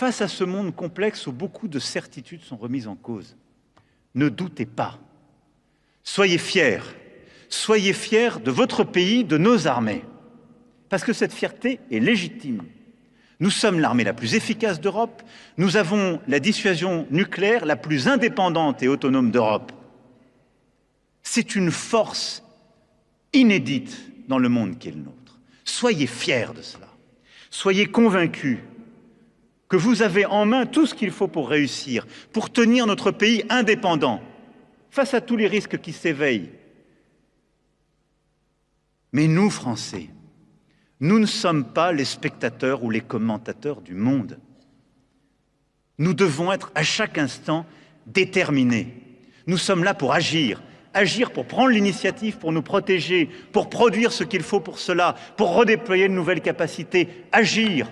face à ce monde complexe où beaucoup de certitudes sont remises en cause, ne doutez pas. Soyez fiers de votre pays, de nos armées, parce que cette fierté est légitime. Nous sommes l'armée la plus efficace d'Europe, nous avons la dissuasion nucléaire la plus indépendante et autonome d'Europe. C'est une force inédite dans le monde qui est le nôtre. Soyez fiers de cela. Soyez convaincus que vous avez en main tout ce qu'il faut pour réussir, pour tenir notre pays indépendant face à tous les risques qui s'éveillent. Mais nous, Français, nous ne sommes pas les spectateurs ou les commentateurs du monde. Nous devons être à chaque instant déterminés. Nous sommes là pour agir pour prendre l'initiative, pour nous protéger, pour produire ce qu'il faut pour cela, pour redéployer de nouvelles capacités, agir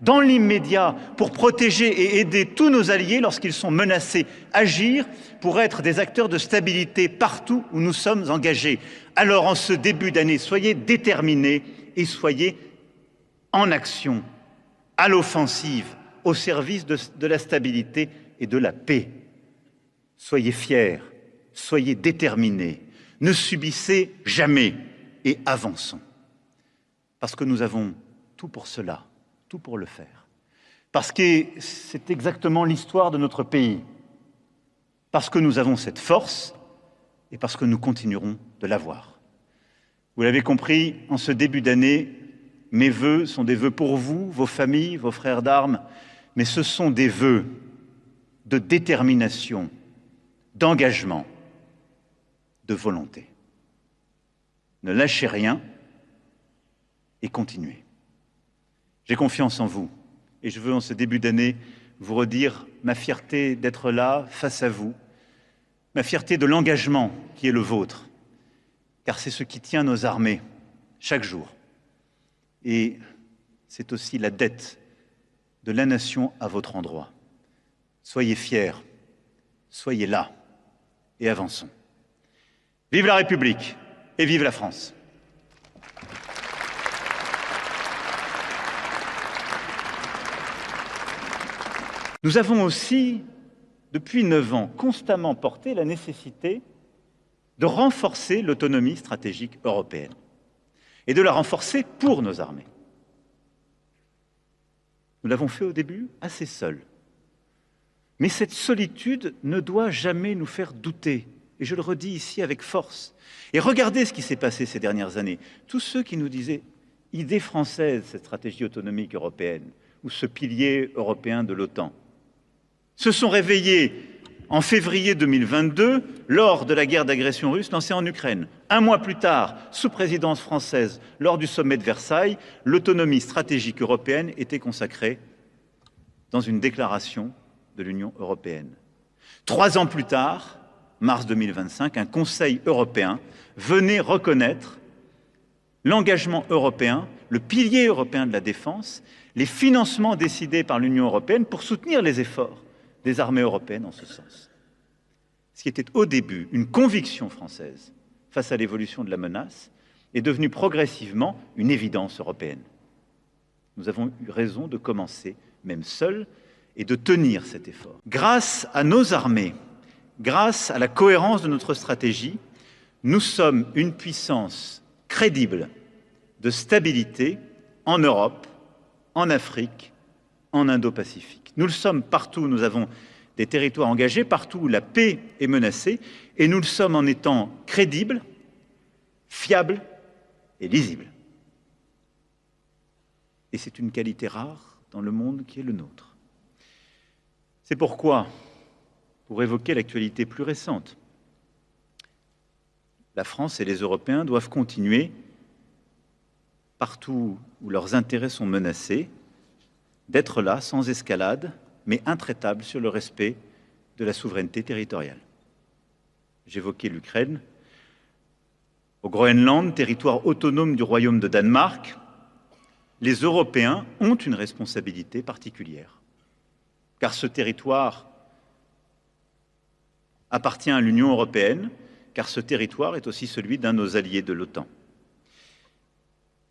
dans l'immédiat pour protéger et aider tous nos alliés lorsqu'ils sont menacés, agir pour être des acteurs de stabilité partout où nous sommes engagés. Alors en ce début d'année, soyez déterminés et soyez en action, à l'offensive, au service de la stabilité et de la paix. Soyez fiers, soyez déterminés, ne subissez jamais et avançons. Parce que nous avons tout pour cela, tout pour le faire. Parce que c'est exactement l'histoire de notre pays. Parce que nous avons cette force et parce que nous continuerons de l'avoir. Vous l'avez compris, en ce début d'année, mes vœux sont des vœux pour vous, vos familles, vos frères d'armes, mais ce sont des vœux de détermination, d'engagement, de volonté. Ne lâchez rien et continuez. J'ai confiance en vous et je veux en ce début d'année vous redire ma fierté d'être là face à vous, ma fierté de l'engagement qui est le vôtre, car c'est ce qui tient nos armées chaque jour. Et c'est aussi la dette de la nation à votre endroit. Soyez fiers, soyez là et avançons. Vive la République et vive la France. Nous avons aussi, depuis 9 ans, constamment porté la nécessité de renforcer l'autonomie stratégique européenne et de la renforcer pour nos armées. Nous l'avons fait au début assez seuls. Mais cette solitude ne doit jamais nous faire douter. Et je le redis ici avec force. Et regardez ce qui s'est passé ces dernières années. Tous ceux qui nous disaient « idée française, cette stratégie autonomique européenne » ou ce pilier européen de l'OTAN, se sont réveillés en février 2022 lors de la guerre d'agression russe lancée en Ukraine. Un mois plus tard, sous présidence française, lors du sommet de Versailles, l'autonomie stratégique européenne était consacrée dans une déclaration de l'Union européenne. 3 ans plus tard, mars 2025, un Conseil européen venait reconnaître l'engagement européen, le pilier européen de la défense, les financements décidés par l'Union européenne pour soutenir les efforts des armées européennes en ce sens. Ce qui était au début une conviction française face à l'évolution de la menace est devenu progressivement une évidence européenne. Nous avons eu raison de commencer, même seuls, et de tenir cet effort. Grâce à nos armées, grâce à la cohérence de notre stratégie, nous sommes une puissance crédible de stabilité en Europe, en Afrique, en Indo-Pacifique. Nous le sommes partout, nous avons des territoires engagés, partout où la paix est menacée, et nous le sommes en étant crédibles, fiables et lisibles. Et c'est une qualité rare dans le monde qui est le nôtre. C'est pourquoi, pour évoquer l'actualité plus récente, la France et les Européens doivent continuer, partout où leurs intérêts sont menacés, d'être là, sans escalade, mais intraitables sur le respect de la souveraineté territoriale. J'évoquais l'Ukraine. Au Groenland, territoire autonome du Royaume de Danemark, les Européens ont une responsabilité particulière, car ce territoire appartient à l'Union européenne, car ce territoire est aussi celui d'un de nos alliés de l'OTAN.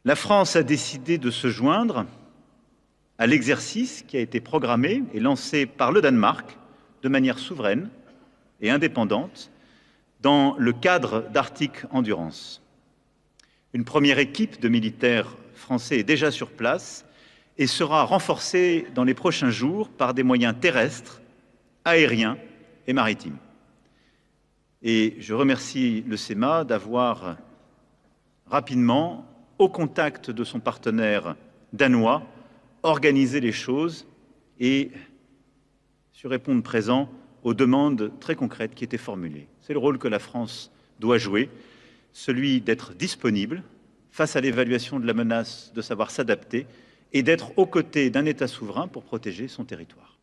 La France a décidé de se joindre à l'exercice qui a été programmé et lancé par le Danemark de manière souveraine et indépendante dans le cadre d'Arctic Endurance. Une première équipe de militaires français est déjà sur place et sera renforcée dans les prochains jours par des moyens terrestres, aériens et maritimes. Et je remercie le CEMA d'avoir rapidement, au contact de son partenaire danois, organisé les choses et su répondre présent aux demandes très concrètes qui étaient formulées. C'est le rôle que la France doit jouer, celui d'être disponible face à l'évaluation de la menace, de savoir s'adapter et d'être aux côtés d'un État souverain pour protéger son territoire.